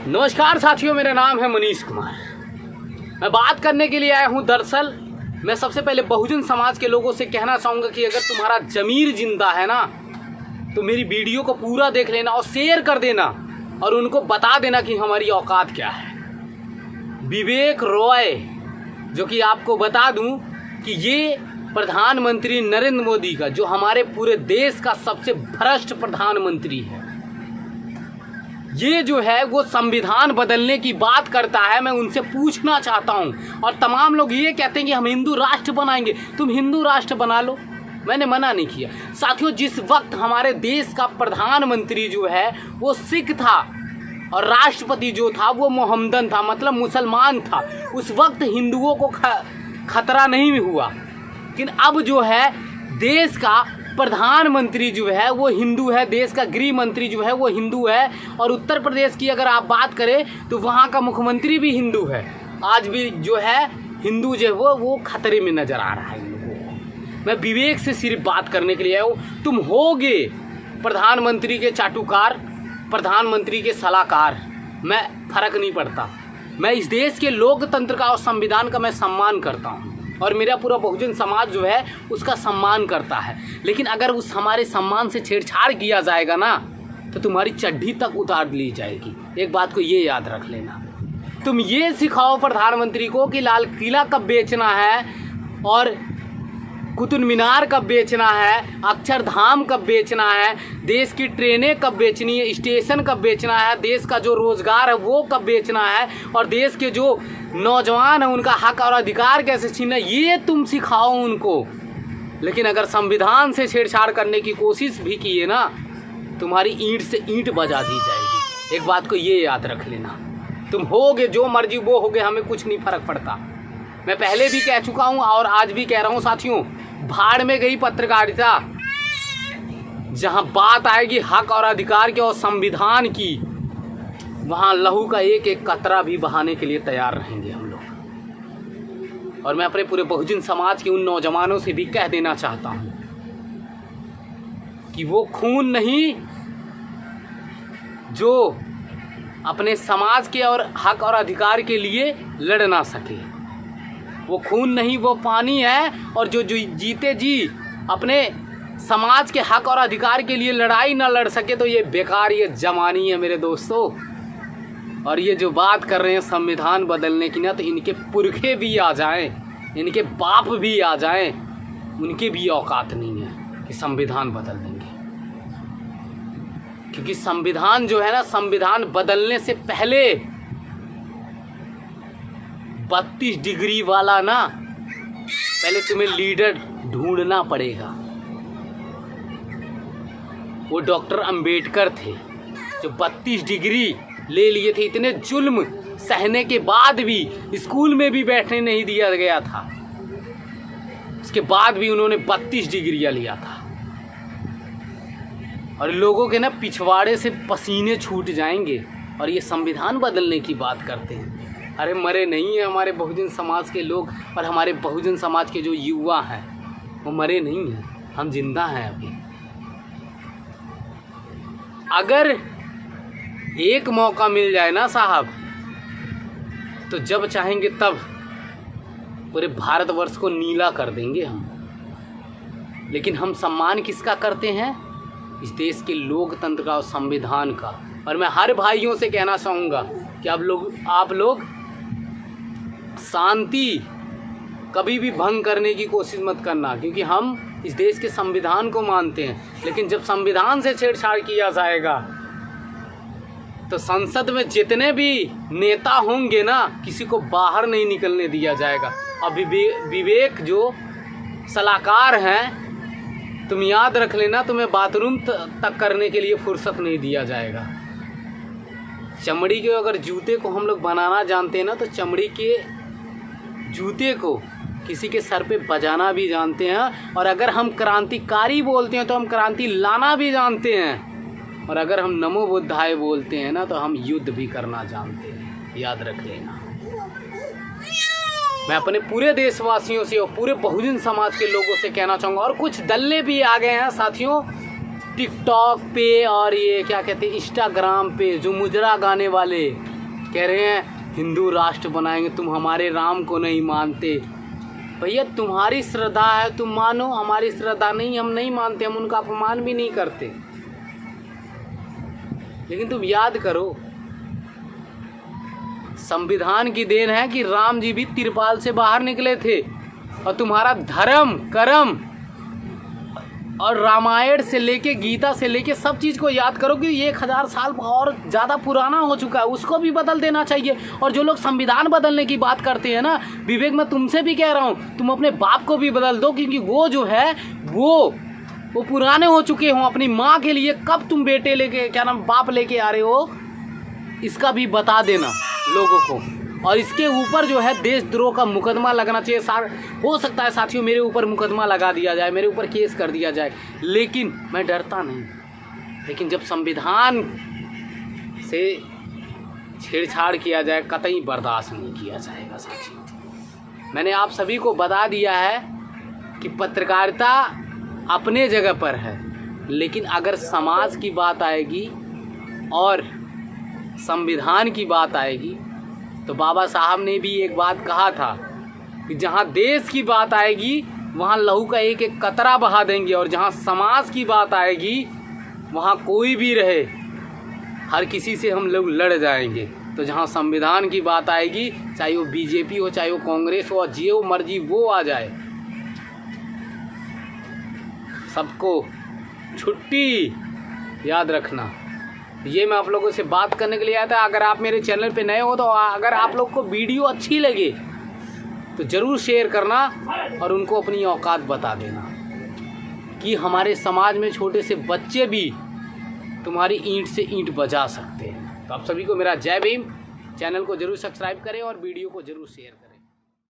नमस्कार साथियों, मेरा नाम है मनीष कुमार। मैं बात करने के लिए आया हूं। दरअसल मैं सबसे पहले बहुजन समाज के लोगों से कहना चाहूँगा कि अगर तुम्हारा ज़मीर जिंदा है ना तो मेरी वीडियो को पूरा देख लेना और शेयर कर देना और उनको बता देना कि हमारी औकात क्या है। विवेक रॉय, जो कि आपको बता दूं कि ये प्रधानमंत्री नरेंद्र मोदी का, जो हमारे पूरे देश का सबसे भ्रष्ट प्रधानमंत्री है, ये जो है वो संविधान बदलने की बात करता है। मैं उनसे पूछना चाहता हूँ। और तमाम लोग ये कहते हैं कि हम हिंदू राष्ट्र बनाएंगे। तुम हिंदू राष्ट्र बना लो, मैंने मना नहीं किया। साथियों, जिस वक्त हमारे देश का प्रधानमंत्री जो है वो सिख था और राष्ट्रपति जो था वो मोहम्मदन था, मतलब मुसलमान था, उस वक्त हिंदुओं को खतरा नहीं हुआ। लेकिन अब जो है देश का प्रधानमंत्री जो है वो हिंदू है, देश का गृह मंत्री जो है वो हिंदू है, और उत्तर प्रदेश की अगर आप बात करें तो वहाँ का मुख्यमंत्री भी हिंदू है। आज भी जो है हिंदू जो है वो खतरे में नज़र आ रहा है इन लोगों को। मैं विवेक से सिर्फ बात करने के लिए आया हूँ। तुम होगे प्रधानमंत्री के चाटुकार, प्रधानमंत्री के सलाहकार, मैं फ़र्क नहीं पड़ता। मैं इस देश के लोकतंत्र का और संविधान का मैं सम्मान करता हूँ और मेरा पूरा बहुजन समाज जो है उसका सम्मान करता है। लेकिन अगर उस हमारे सम्मान से छेड़छाड़ किया जाएगा ना तो तुम्हारी चड्ढी तक उतार ली जाएगी। एक बात को ये याद रख लेना। तुम ये सिखाओ प्रधानमंत्री को कि लाल किला कब बेचना है और कुतुब मीनार कब बेचना है, अक्षरधाम कब बेचना है, देश की ट्रेनें कब बेचनी है, स्टेशन कब बेचना है, देश का जो रोज़गार है वो कब बेचना है, और देश के जो नौजवान हैं उनका हक और अधिकार कैसे छीनना, ये तुम सिखाओ उनको। लेकिन अगर संविधान से छेड़छाड़ करने की कोशिश भी किए ना, तुम्हारी ईंट से ईंट बजा दी जाएगी। एक बात को ये याद रख लेना। तुम होगे जो मर्जी वो होगे, हमें कुछ नहीं फ़र्क पड़ता। मैं पहले भी कह चुका हूँ और आज भी कह रहा हूँ साथियों, भाड़ में गई पत्रकारिता। जहाँ बात आएगी हक और अधिकार की और संविधान की, वहाँ लहू का एक एक कतरा भी बहाने के लिए तैयार रहेंगे हम लोग। और मैं अपने पूरे बहुजन समाज के उन नौजवानों से भी कह देना चाहता हूँ कि वो खून नहीं जो अपने समाज के और हक और अधिकार के लिए लड़ ना सके, वो खून नहीं, वो पानी है। और जो जीते जी अपने समाज के हक और अधिकार के लिए लड़ाई ना लड़ सके तो ये बेकार, ये जवानी है मेरे दोस्तों। और ये जो बात कर रहे हैं संविधान बदलने की ना, तो इनके पुरखे भी आ जाएं, इनके बाप भी आ जाएं, उनके भी औकात नहीं है कि संविधान बदल देंगे। क्योंकि संविधान जो है ना, संविधान बदलने से पहले 32 डिग्री वाला ना, पहले तुम्हें लीडर ढूंढना पड़ेगा। वो डॉक्टर अंबेडकर थे जो 32 डिग्री ले लिए थे। इतने जुल्म सहने के बाद भी स्कूल में भी बैठने नहीं दिया गया था, उसके बाद भी उन्होंने 32 डिग्रियां लिया था। और लोगों के ना पिछवाड़े से पसीने छूट जाएंगे और ये संविधान बदलने की बात करते हैं। अरे मरे नहीं है हमारे बहुजन समाज के लोग, और हमारे बहुजन समाज के जो युवा हैं वो मरे नहीं हैं, हम जिंदा हैं अभी। अगर एक मौका मिल जाए ना साहब, तो जब चाहेंगे तब पूरे भारतवर्ष को नीला कर देंगे हम। लेकिन हम सम्मान किसका करते हैं? इस देश के लोकतंत्र का और संविधान का। और मैं हर भाइयों से कहना चाहूँगा कि आप लोग शांति कभी भी भंग करने की कोशिश मत करना, क्योंकि हम इस देश के संविधान को मानते हैं। लेकिन जब संविधान से छेड़छाड़ किया जाएगा तो संसद में जितने भी नेता होंगे ना, किसी को बाहर नहीं निकलने दिया जाएगा। अब विवेक जो सलाहकार हैं, तुम याद रख लेना, तुम्हें बाथरूम तक करने के लिए फुर्सत नहीं दिया जाएगा। चमड़ी के अगर जूते को हम लोग बनाना जानते हैं ना, तो चमड़ी के जूते को किसी के सर पे बजाना भी जानते हैं। और अगर हम क्रांतिकारी बोलते हैं तो हम क्रांति लाना भी जानते हैं। और अगर हम नमो बुद्धाय बोलते हैं ना, तो हम युद्ध भी करना जानते हैं। याद रख लेना। मैं अपने पूरे देशवासियों से और पूरे बहुजन समाज के लोगों से कहना चाहूँगा। और कुछ दल्ले भी आ गए हैं साथियों, टिकटॉक पे और ये क्या कहते हैं इंस्टाग्राम पे, जो मुजरा गाने वाले कह रहे हैं हिंदू राष्ट्र बनाएंगे, तुम हमारे राम को नहीं मानते। भैया तुम्हारी श्रद्धा है, तुम मानो, हमारी श्रद्धा नहीं, हम नहीं मानते, हम उनका अपमान भी नहीं करते। लेकिन तुम याद करो, संविधान की देन है कि राम जी भी तिरपाल से बाहर निकले थे, और तुम्हारा धर्म कर्म और रामायण से लेके गीता से लेके सब चीज़ को याद करो कि 1000 साल और ज़्यादा पुराना हो चुका है, उसको भी बदल देना चाहिए। और जो लोग संविधान बदलने की बात करते हैं ना विवेक, मैं तुमसे भी कह रहा हूँ, तुम अपने बाप को भी बदल दो, क्योंकि वो जो है वो पुराने हो चुके हों। अपनी माँ के लिए कब तुम बेटे लेके, क्या नाम, बाप लेके आ रहे हो, इसका भी बता देना लोगों को। और इसके ऊपर जो है देशद्रोह का मुकदमा लगना चाहिए। हो सकता है साथियों मेरे ऊपर मुकदमा लगा दिया जाए, मेरे ऊपर केस कर दिया जाए, लेकिन मैं डरता नहीं। लेकिन जब संविधान से छेड़छाड़ किया जाए, कतई बर्दाश्त नहीं किया जाएगा साथियों। मैंने आप सभी को बता दिया है कि पत्रकारिता अपने जगह पर है, लेकिन अगर समाज की बात आएगी और संविधान की बात आएगी तो बाबा साहब ने भी एक बात कहा था कि जहाँ देश की बात आएगी वहाँ लहू का एक एक कतरा बहा देंगे, और जहाँ समाज की बात आएगी वहाँ कोई भी रहे, हर किसी से हम लोग लड़ जाएंगे। तो जहाँ संविधान की बात आएगी, चाहे वो बीजेपी हो, चाहे वो कांग्रेस हो, जो मर्जी वो आ जाए, सबको छुट्टी। याद रखना, ये मैं आप लोगों से बात करने के लिए आया था। अगर आप मेरे चैनल पे नए हो तो अगर आप लोग को वीडियो अच्छी लगे तो ज़रूर शेयर करना और उनको अपनी औकात बता देना कि हमारे समाज में छोटे से बच्चे भी तुम्हारी ईंट से ईंट बजा सकते हैं। तो आप सभी को मेरा जय भीम। चैनल को ज़रूर सब्सक्राइब करें और वीडियो को ज़रूर शेयर करें।